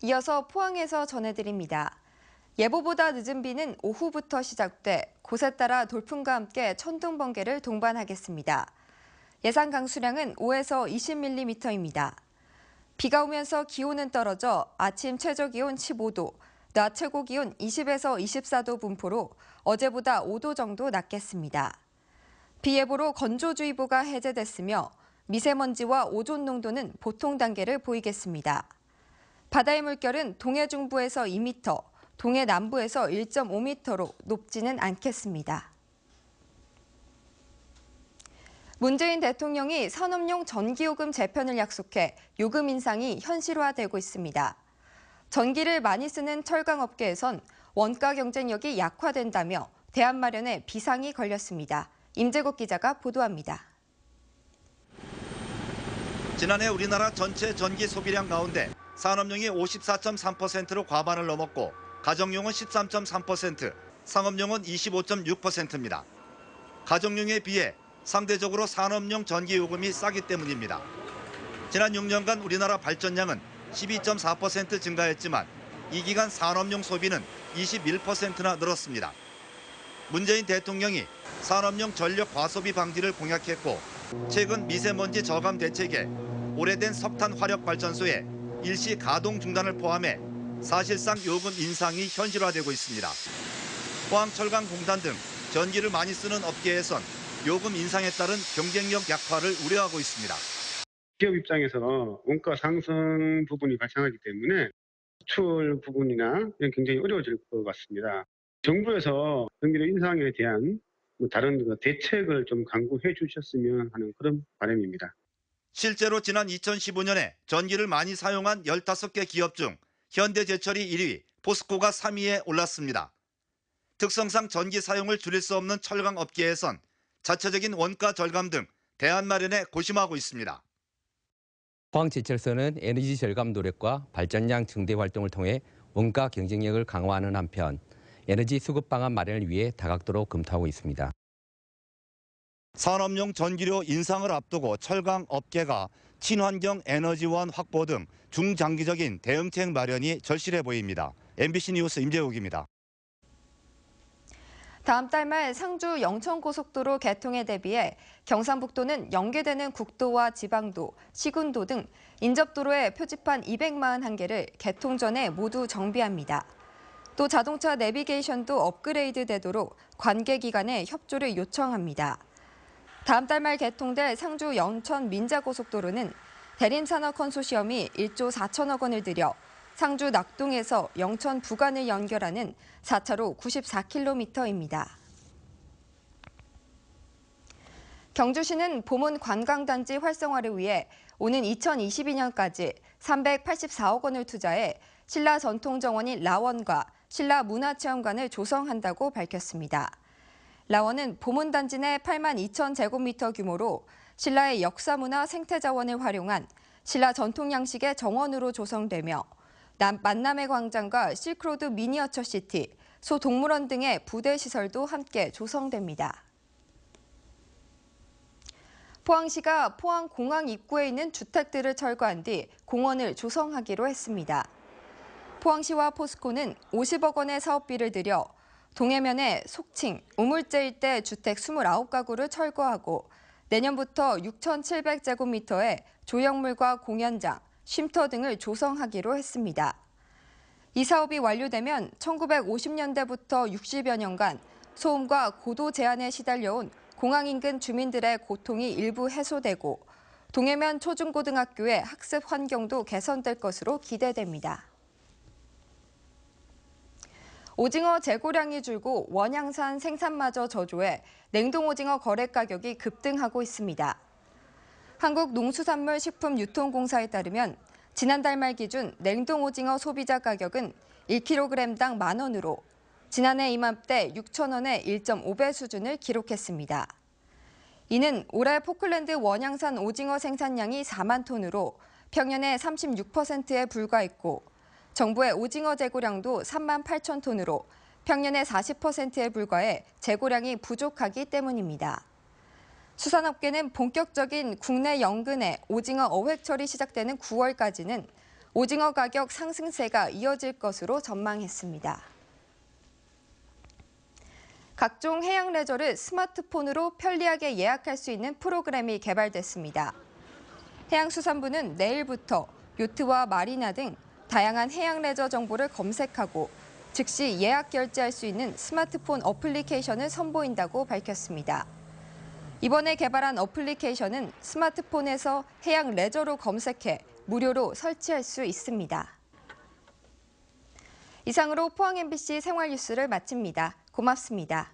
이어서 포항에서 전해드립니다. 예보보다 늦은 비는 오후부터 시작돼 곳에 따라 돌풍과 함께 천둥, 번개를 동반하겠습니다. 예상 강수량은 5에서 20mm입니다. 비가 오면서 기온은 떨어져 아침 최저기온 15도, 낮 최고기온 20에서 24도 분포로 어제보다 5도 정도 낮겠습니다. 비 예보로 건조주의보가 해제됐으며 미세먼지와 오존 농도는 보통 단계를 보이겠습니다. 바다의 물결은 동해 중부에서 2m, 동해 남부에서 1.5m로 높지는 않겠습니다. 문재인 대통령이 산업용 전기요금 재편을 약속해 요금 인상이 현실화되고 있습니다. 전기를 많이 쓰는 철강업계에선 원가 경쟁력이 약화된다며 대안 마련에 비상이 걸렸습니다. 임재국 기자가 보도합니다. 지난해 우리나라 전체 전기 소비량 가운데 산업용이 54.3%로 과반을 넘었고 가정용은 13.3%, 상업용은 25.6%입니다. 가정용에 비해 상대적으로 산업용 전기요금이 싸기 때문입니다. 지난 6년간 우리나라 발전량은 12.4% 증가했지만 이 기간 산업용 소비는 21%나 늘었습니다. 문재인 대통령이 산업용 전력 과소비 방지를 공약했고 최근 미세먼지 저감 대책에 오래된 석탄 화력 발전소의 일시 가동 중단을 포함해 사실상 요금 인상이 현실화되고 있습니다. 포항철강공단 등 전기를 많이 쓰는 업계에선 요금 인상에 따른 경쟁력 약화를 우려하고 있습니다. 기업 입장에서 원가 상승 부분이 발생하기 때문에 수출 부분이나 이런 굉장히 어려워질 것 같습니다. 정부에서 전기료 인상에 대한 다른 대책을 좀 강구해 주셨으면 하는 그런 바람입니다. 실제로 지난 2015년에 전기를 많이 사용한 15개 기업 중 현대제철이 1위, 포스코가 3위에 올랐습니다. 특성상 전기 사용을 줄일 수 없는 철강 업계에선 자체적인 원가 절감 등 대안 마련에 고심하고 있습니다. 포항제철소는 에너지 절감 노력과 발전량 증대 활동을 통해 원가 경쟁력을 강화하는 한편 에너지 수급 방안 마련을 위해 다각도로 검토하고 있습니다. 산업용 전기료 인상을 앞두고 철강 업계가 친환경 에너지원 확보 등 중장기적인 대응책 마련이 절실해 보입니다. MBC 뉴스 임재욱입니다. 다음 달 말 상주 영천고속도로 개통에 대비해 경상북도는 연계되는 국도와 지방도, 시군도 등 인접도로에 표지판 241개를 개통 전에 모두 정비합니다. 또 자동차 내비게이션도 업그레이드 되도록 관계기관에 협조를 요청합니다. 다음 달 말 개통될 상주 영천 민자고속도로는 대림산업 컨소시엄이 1조 4천억 원을 들여 상주 낙동에서 영천 부간을 연결하는 4차로 94km입니다. 경주시는 보문 관광단지 활성화를 위해 오는 2022년까지 384억 원을 투자해 신라 전통정원인 라원과 신라 문화체험관을 조성한다고 밝혔습니다. 라원은 보문단지 내 8만 2천 제곱미터 규모로 신라의 역사문화 생태자원을 활용한 신라 전통 양식의 정원으로 조성되며 만남의 광장과 실크로드 미니어처 시티, 소동물원 등의 부대 시설도 함께 조성됩니다. 포항시가 포항공항 입구에 있는 주택들을 철거한 뒤 공원을 조성하기로 했습니다. 포항시와 포스코는 50억 원의 사업비를 들여 동해면의 속칭, 우물재 일대 주택 29가구를 철거하고 내년부터 6,700제곱미터의 조형물과 공연장, 쉼터 등을 조성하기로 했습니다. 이 사업이 완료되면 1950년대부터 60여 년간 소음과 고도 제한에 시달려온 공항 인근 주민들의 고통이 일부 해소되고 동해면 초중고등학교의 학습 환경도 개선될 것으로 기대됩니다. 오징어 재고량이 줄고 원양산 생산마저 저조해 냉동오징어 거래 가격이 급등하고 있습니다. 한국농수산물식품유통공사에 따르면 지난달 말 기준 냉동오징어 소비자 가격은 1kg당 10,000원으로 지난해 이맘때 6,000원의 1.5배 수준을 기록했습니다. 이는 올해 포클랜드 원양산 오징어 생산량이 4만 톤으로 평년의 36%에 불과했고 정부의 오징어 재고량도 3만 8천 톤으로 평년의 40%에 불과해 재고량이 부족하기 때문입니다. 수산업계는 본격적인 국내 연근의 오징어 어획철이 시작되는 9월까지는 오징어 가격 상승세가 이어질 것으로 전망했습니다. 각종 해양 레저를 스마트폰으로 편리하게 예약할 수 있는 프로그램이 개발됐습니다. 해양수산부는 내일부터 요트와 마리나 등 다양한 해양 레저 정보를 검색하고 즉시 예약 결제할 수 있는 스마트폰 어플리케이션을 선보인다고 밝혔습니다. 이번에 개발한 어플리케이션은 스마트폰에서 해양 레저로 검색해 무료로 설치할 수 있습니다. 이상으로 포항 MBC 생활뉴스를 마칩니다. 고맙습니다.